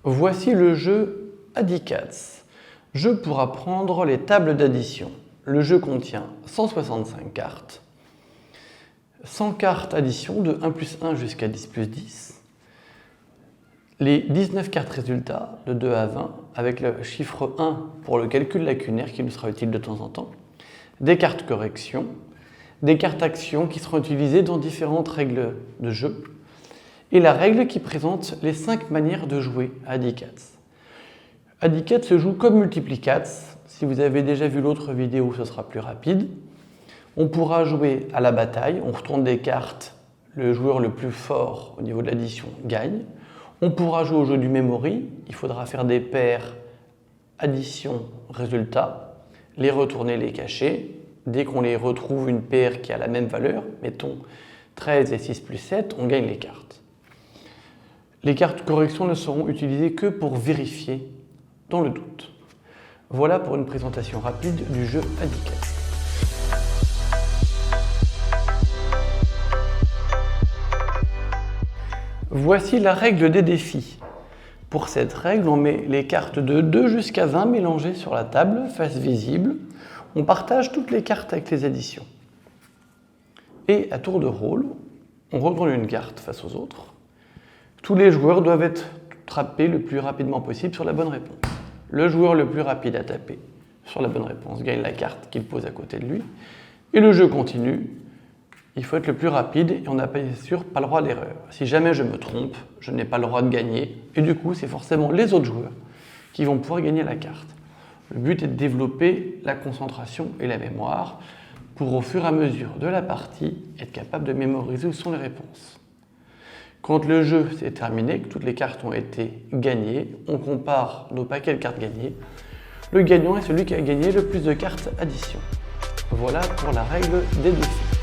Voici le jeu Addicats, jeu pour apprendre les tables d'addition. Le jeu contient 165 cartes, 100 cartes addition de 1 plus 1 jusqu'à 10 plus 10, les 19 cartes résultats de 2 à 20 avec le chiffre 1 pour le calcul lacunaire qui nous sera utile de temps en temps, des cartes correction, des cartes actions qui seront utilisées dans différentes règles de jeu, et la règle qui présente les 5 manières de jouer à Addicats. Addicats se joue comme Multiplicats. Si vous avez déjà vu l'autre vidéo, ce sera plus rapide. On pourra jouer à la bataille, on retourne des cartes, le joueur le plus fort au niveau de l'addition gagne. On pourra jouer au jeu du memory, il faudra faire des paires addition, résultat, les retourner, les cacher. Dès qu'on les retrouve une paire qui a la même valeur, mettons 13 et 6 plus 7, on gagne les cartes. Les cartes correction ne seront utilisées que pour vérifier dans le doute. Voilà pour une présentation rapide du jeu Addicats. Voici la règle des défis. Pour cette règle, on met les cartes de 2 jusqu'à 20 mélangées sur la table, face visible. On partage toutes les cartes avec les additions. Et à tour de rôle, on retourne une carte face aux autres. Tous les joueurs doivent être frappés le plus rapidement possible sur la bonne réponse. Le joueur le plus rapide à taper sur la bonne réponse gagne la carte qu'il pose à côté de lui. Et le jeu continue. Il faut être le plus rapide et on n'a bien sûr pas le droit à l'erreur. Si jamais je me trompe, je n'ai pas le droit de gagner. Et du coup, c'est forcément les autres joueurs qui vont pouvoir gagner la carte. Le but est de développer la concentration et la mémoire pour, au fur et à mesure de la partie, être capable de mémoriser où sont les réponses. Quand le jeu s'est terminé, que toutes les cartes ont été gagnées, on compare nos paquets de cartes gagnées. Le gagnant est celui qui a gagné le plus de cartes addition. Voilà pour la règle des défis.